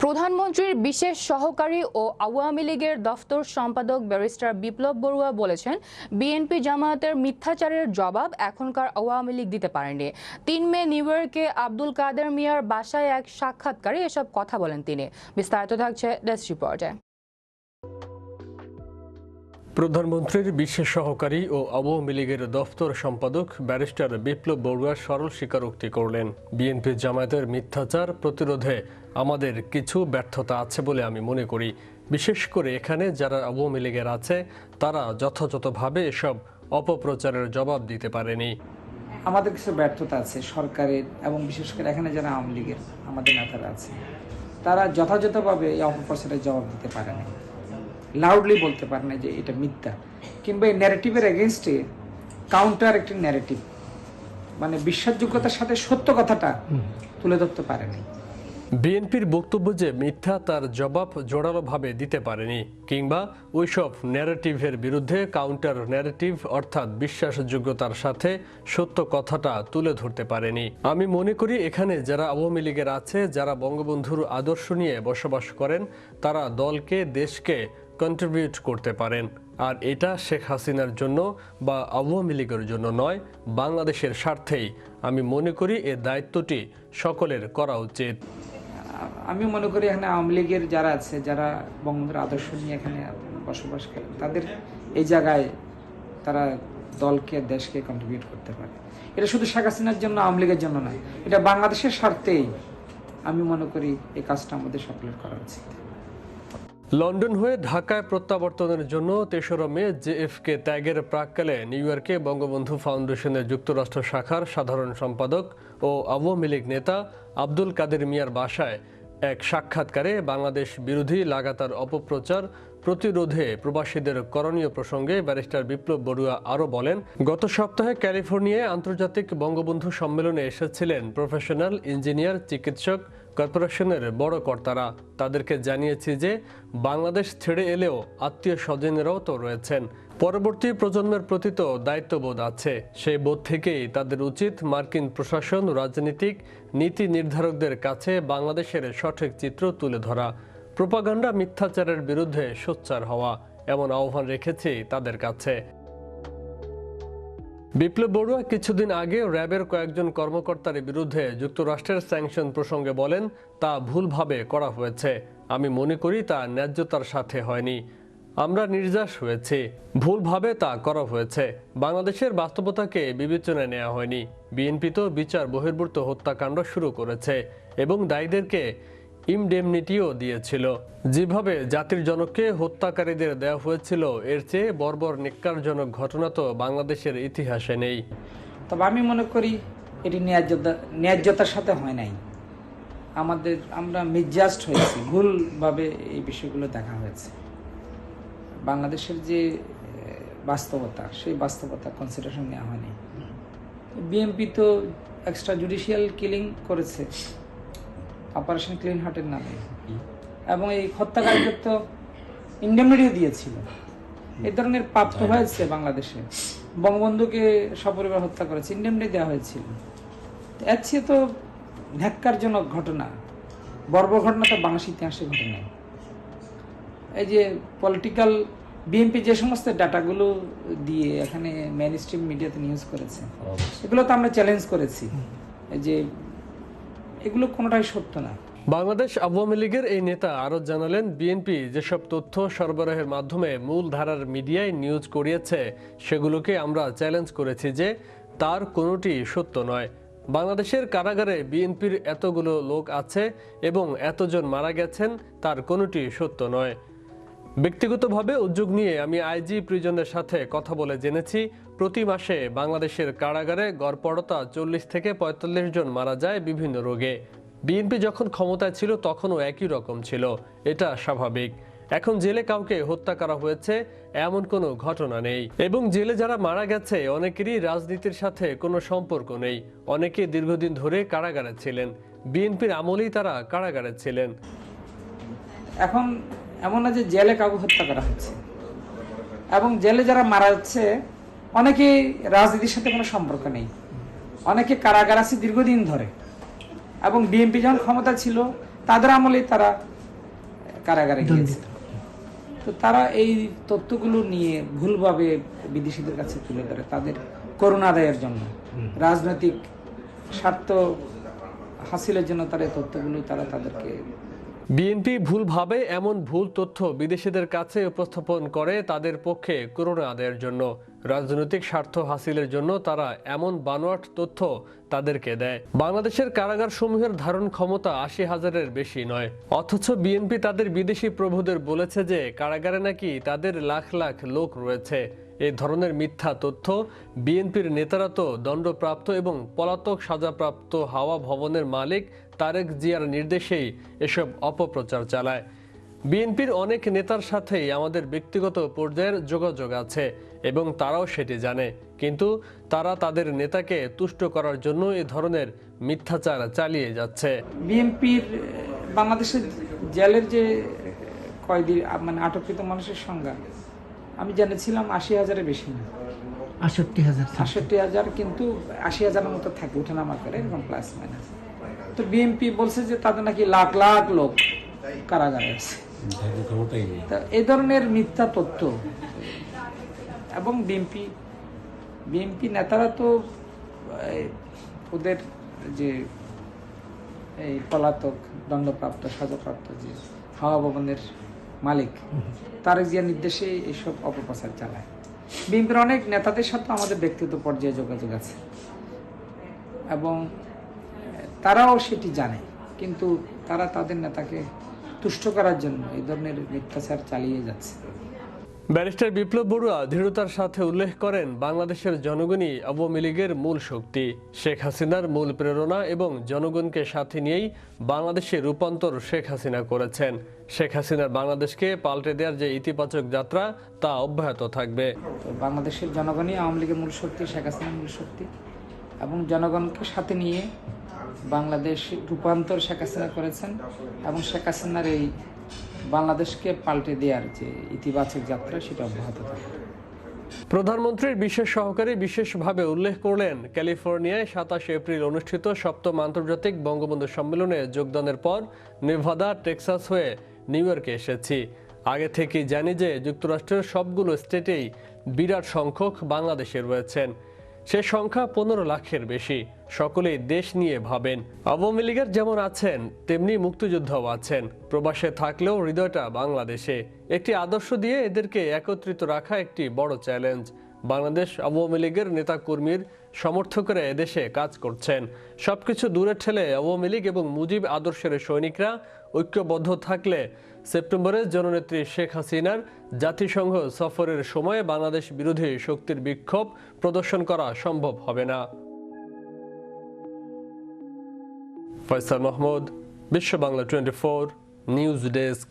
প্রধানমন্ত্রীর বিশেষ সহকারী ও আওয়ামী লীগের দফতর সম্পাদক ব্যারিস্টার বিপ্লব বড়ুয়া বলেছেন, বিএনপি জামায়াতের মিথ্যাচারের জবাব এখনকার আওয়ামী লীগ দিতে পারেনি। ৩ মে নিউ ইয়র্কে আব্দুল কাদের মিয়ার বাসায় এক সাক্ষাৎকারে এসব কথা বলেন তিনি। বিস্তারিত থাকছে ডেস্ক রিপোর্টে। প্রধানমন্ত্রীর বিশেষ সহকারী ও আওয়ামী লীগের দফতর সম্পাদক ব্যারিস্টার বিপ্লব বড়ুয়া সরল স্বীকারোক্তি করলেন, বিএনপি জামায়াতের মিথ্যাচার প্রতিরোধে আমাদের কিছু ব্যর্থতা আছে বলে আমি মনে করি। বিশেষ করে এখানে যারা আওয়ামী লীগের আছে তারা যথাযথভাবে এসব অপপ্রচারের জবাব দিতে পারেনি। আমাদের কিছু ব্যর্থতা আছে সরকারের, এবং বিশেষ করে এখানে যারা আওয়ামী লীগের আমাদের নেতারা আছে তারা যথাযথভাবে এই অপপ্রচারের জবাব দিতে পারে না, লাউডলি বলতে পারে না যে এটা মিথ্যা, কিংবা এই ন্যারেটিভের এগেনস্টে কাউন্টার একটি ন্যারেটিভ, মানে বিশ্বাসযোগ্যতার সাথে সত্য কথাটা তুলে ধরতে পারেনি। বিএনপির বক্তব্য যে মিথ্যা তার জবাব জোরালোভাবে দিতে পারেনি, কিংবা ওইসব ন্যারেটিভের বিরুদ্ধে কাউন্টার ন্যারেটিভ অর্থাৎ বিশ্বাসযোগ্যতার সাথে সত্য কথাটা তুলে ধরতে পারেনি। আমি মনে করি এখানে যারা আওয়ামী লীগের আছে, যারা বঙ্গবন্ধুর আদর্শ নিয়ে বসবাস করেন, তারা দলকে দেশকে কন্ট্রিবিউট করতে পারেন। আর এটা শেখ হাসিনার জন্য বা আওয়ামী লীগের জন্য নয়, বাংলাদেশের স্বার্থেই আমি মনে করি এ দায়িত্বটি সকলের করা উচিত। আমি মনে করি এখানে আওয়ামী লীগের যারা আছে, যারা বঙ্গবন্ধুর আদর্শ নিয়ে এখানে বসবাস করেন, তাদের এই জায়গায় তারা দলকে দেশকে কন্ট্রিবিউট করতে পারে। এটা শুধু শেখ হাসিনার জন্য, আওয়ামী লীগের জন্য নয়, এটা বাংলাদেশের স্বার্থেই আমি মনে করি এই কাজটা আমাদের সকলের করা উচিত। লন্ডন হয়ে ঢাকায় প্রত্যাবর্তনের জন্য ৩রা মে জেএফকে ত্যাগের প্রাক্কালে নিউ ইয়র্কে বঙ্গবন্ধু ফাউন্ডেশনের যুক্তরাষ্ট্র শাখার সাধারণ সম্পাদক ও আওয়ামী লীগ নেতা আব্দুল কাদের মিয়ার বাসায় এক সাক্ষাৎকারে বাংলাদেশ বিরোধী লাগাতার অপপ্রচার প্রতিরোধে প্রবাসীদের করণীয় প্রসঙ্গে ব্যারিস্টার বিপ্লব বড়ুয়া আরও বলেন, গত সপ্তাহে ক্যালিফোর্নিয়ায় আন্তর্জাতিক বঙ্গবন্ধু সম্মেলনে এসেছিলেন প্রফেশনাল ইঞ্জিনিয়ার, চিকিৎসক, কর্পোরেশনের বড় কর্তারা। তাদেরকে জানিয়েছি যে বাংলাদেশ ছেড়ে এলেও আত্মীয় স্বজনেরাও তো রয়েছেন। পরবর্তী প্রজন্মের প্রতি তো দায়িত্ববোধ আছে। সেই বোধ থেকেই তাদের উচিত মার্কিন প্রশাসন, রাজনীতিক, নীতি নির্ধারকদের কাছে বাংলাদেশের সঠিক চিত্র তুলে ধরা, প্রোপাগান্ডা, মিথ্যাচারের বিরুদ্ধে সোচ্চার হওয়া, এমন আহ্বান রেখেছি তাদের কাছে। বিপ্লব বড়ুয়া কিছুদিন আগে র্যাবের কয়েকজন কর্মকর্তার বিরুদ্ধে যুক্তরাষ্ট্রের স্যাংশন প্রসঙ্গে বলেন, তা ভুলভাবে করা হয়েছে। আমি মনে করি তা ন্যায্যতার সাথে হয়নি। আমরা নির্যাস হয়েছি, ভুলভাবে তা করা হয়েছে। বাংলাদেশের বাস্তবতাকে বিবেচনায় নেওয়া হয়নি। বিএনপি তো বিচার বহির্ভূত হত্যাকাণ্ড শুরু করেছে এবং দায়ীদেরকে ইমডেমনিটিও দিয়েছিল। যেভাবে জাতির জনককে হত্যাকারীদের দেওয়া হয়েছিল, এর চেয়ে বর্বর নিক্কারজনক ঘটনা তো বাংলাদেশের ইতিহাসে নেই। তবে আমি মনে করি এটি ন্যায্যতার সাথে হয় নাই। আমরা মিসজাস্ট হয়েছি, ভুলভাবে এই বিষয়গুলো দেখা হয়েছে। বাংলাদেশের যে বাস্তবতা, সেই বাস্তবতা কনসিডারেশন নেওয়া হয়নি। বিএনপি তো এক্সট্রা জুডিশিয়াল কিলিং করেছে অপারেশন ক্লিন হার্টের নামে, এবং এই হত্যাকারীদের তো ইন্ডেমনিটিও দিয়েছিল। এই ধরনের পাপ তো হয়েছে বাংলাদেশে। বঙ্গবন্ধুকে সপরিবার হত্যা করেছে, ইন্ডেমনিটি দেওয়া হয়েছিল। এর চেয়ে তো ন্যাক্কারজনক ঘটনা, বর্বর ঘটনা তো বাংলাদেশ ইতিহাসে ঘটে নাই। এই যে পলিটিক্যাল বিএনপি যে সমস্ত ডাটাগুলো দিয়ে এখানে মেইন স্ট্রিম মিডিয়াতে নিউজ করেছে, এগুলো তো আমরা চ্যালেঞ্জ করেছি যে এগুলো কোনোটাই সত্য না। বাংলাদেশ আওয়ামী লীগের এই নেতা আরও জানালেন, বিএনপি যেসব তথ্য সরবরাহের মাধ্যমে মূল ধারার মিডিয়ায় নিউজ করিয়েছে, সেগুলোকে আমরা চ্যালেঞ্জ করেছি যে তার কোনোটি সত্য নয়। বাংলাদেশের কারাগারে বিএনপির এতগুলো লোক আছে এবং এতজন মারা গেছেন, তার কোনোটি সত্য নয়। ব্যক্তিগতভাবে উদ্যোগ নিয়ে আমি আইজি প্রিজনের সাথে কথা বলে জেনেছি, প্রতি মাসে বাংলাদেশের কারাগারে গড়পড়তা 40 থেকে 45 জন মারা যায় বিভিন্ন রোগে। বিএনপি যখন ক্ষমতায় ছিল তখনও একই রকম ছিল, এটা স্বাভাবিক। এখন জেলে কাউকে হত্যা করা হয়েছে এমন কোনো ঘটনা নেই, এবং জেলে যারা মারা গেছে অনেকেরই রাজনীতির সাথে কোনো সম্পর্ক নেই। অনেকে দীর্ঘদিন ধরে কারাগারে ছিলেন, বিএনপির আমলেই তারা কারাগারে ছিলেন। এখন এমন না যে জেলে কাউকে হত্যা করা হচ্ছে, এবং জেলে যারা মারা যাচ্ছে অনেকে রাজনীতির সাথে কোনো সম্পর্ক নেই, অনেকে কারাগার আছে দীর্ঘদিন ধরে, এবং বিএনপি যখন ক্ষমতা ছিল তাদের আমলেই তারা কারাগারে গিয়েছিল। তো তারা এই তথ্যগুলো নিয়ে ভুলভাবে বিদেশিদের কাছে তুলে ধরে তাদের করুণা আদায়ের জন্য, রাজনৈতিক স্বার্থ হাসিলের জন্য তারা এই তথ্যগুলো তাদেরকে। বিএনপি ভুলভাবে এমন ভুল তথ্য বিদেশিদের কাছে উপস্থাপন করে তাদের পক্ষে করুণা আদায়ের জন্য, রাজনৈতিক স্বার্থ হাসিলের জন্য তারা এমন বানোয়াট তথ্য তাদেরকে দেয়। বাংলাদেশের কারাগার সমূহের ধারণ ক্ষমতা ৮০,০০০-এর বেশি নয়, অথচ বিএনপি তাদের বিদেশি প্রভুদের বলেছে যে কারাগারে নাকি তাদের লাখ লাখ লোক রয়েছে। এই ধরনের মিথ্যা তথ্য বিএনপির নেতারা তো দণ্ডপ্রাপ্ত এবং পলাতক সাজাপ্রাপ্ত হাওয়া ভবনের মালিক তারেক জিয়ার নির্দেশেই এসব অপপ্রচার চালায়। বিএনপির অনেক নেতার সাথেই আমাদের ব্যক্তিগত পর্যায়ের যোগাযোগ আছে এবং তারাও সেটি জানে, কিন্তু তারা তাদের নেতাকে তুষ্ট করার জন্য এই ধরনের মিথ্যাচার চালিয়ে যাচ্ছে। বিএনপির বাংলাদেশের জেলের যে কয়েদি মানে আটককৃত মানুষের সংখ্যা আমি জেনেছিলাম ৮০,০০০-এর বেশি না, ৬৮,০০০, কিন্তু ৮০,০০০-এর মতো থাকে ওঠানামা করে এরকম প্লাস মাইনাস। তো বিএনপি বলছে যে তাদের নাকি লাখ লাখ লোক কারাগারে আছে। এই ধরনের মিথ্যা তথ্য, এবং বিএনপি নেতারা তো ওদের যে এই পলাতক দণ্ডপ্রাপ্ত সাজাপ্রাপ্ত যে হাওয়া ভবনের মালিক তারেক জিয়ার নির্দেশে এইসব অপপ্রচার চালায়। বিএনপির অনেক নেতাদের সাথে আমাদের ব্যক্তিগত পর্যায়ে যোগাযোগ আছে এবং তারাও সেটি জানে, কিন্তু তারা তাদের নেতাকে তুষ্ট করার জন্য এই ধরনের মিথ্যাচার চালিয়ে যাচ্ছে। ব্যারিস্টার বিপ্লব বড়ুয়া দৃঢ়তার সাথে উল্লেখ করেন, বাংলাদেশের জনগণই আওয়ামী লীগের মূল শক্তি, শেখ হাসিনার মূল প্রেরণা এবং জনগণকে সাথে নিয়েই বাংলাদেশে রূপান্তর শেখ হাসিনা করেছেন। শেখ হাসিনার বাংলাদেশকে পাল্টে দেওয়ার যে ইতিবাচক যাত্রা তা অব্যাহত থাকবে। বাংলাদেশের জনগণই আওয়ামী লীগের মূল শক্তি, শেখ হাসিনার মূল শক্তি, এবং জনগণকে সাথে নিয়ে বাংলাদেশ রূপান্তর শেখ হাসিনা করেছেন এবং শেখ হাসিনার এই বাংলাদেশকে পাল্টে দেওয়ার যে ইতিবাচক যাত্রা সেটা অব্যাহত থাকবে। প্রধানমন্ত্রীর বিশেষ সহকারী বিশেষভাবে উল্লেখ করলেন, ক্যালিফোর্নিয়ায় ২৭ এপ্রিল অনুষ্ঠিত ৭ম আন্তর্জাতিক বঙ্গবন্ধু সম্মেলনে যোগদানের পর নেভাদা, টেক্সাস হয়ে নিউ ইয়র্কে এসেছি। আগে থেকেই জানি যে যুক্তরাষ্ট্রের সবগুলো স্টেটেই বিরাট সংখ্যক বাংলাদেশে রয়েছেন, সে সংখ্যা ১৫ লাখের বেশি। সকলেই দেশ নিয়ে ভাবেন। আওয়ামী লীগের যেমন আছেন তেমনি মুক্তিযোদ্ধাও আছেন, প্রবাসে থাকলেও হৃদয়টা বাংলাদেশে। একটি আদর্শ দিয়ে এদেরকে একত্রিত রাখা একটি বড় চ্যালেঞ্জ। বাংলাদেশ আওয়ামী লীগের নেতাকর্মীর সমর্থকরা এদেশে কাজ করছেন। সবকিছু দূরে ঠেলে আওয়ামী লীগ এবং মুজিব আদর্শের সৈনিকরা ঐক্যবদ্ধ থাকলে সেপ্টেম্বরে জননেত্রী শেখ হাসিনার জাতিসংঘ সফরের সময় বাংলাদেশ বিরোধী শক্তির বিক্ষোভ প্রদর্শন করা সম্ভব হবে না। ফয়সাল মাহমুদ, বিশ্ব বাংলা 24 নিউজ ডেস্ক।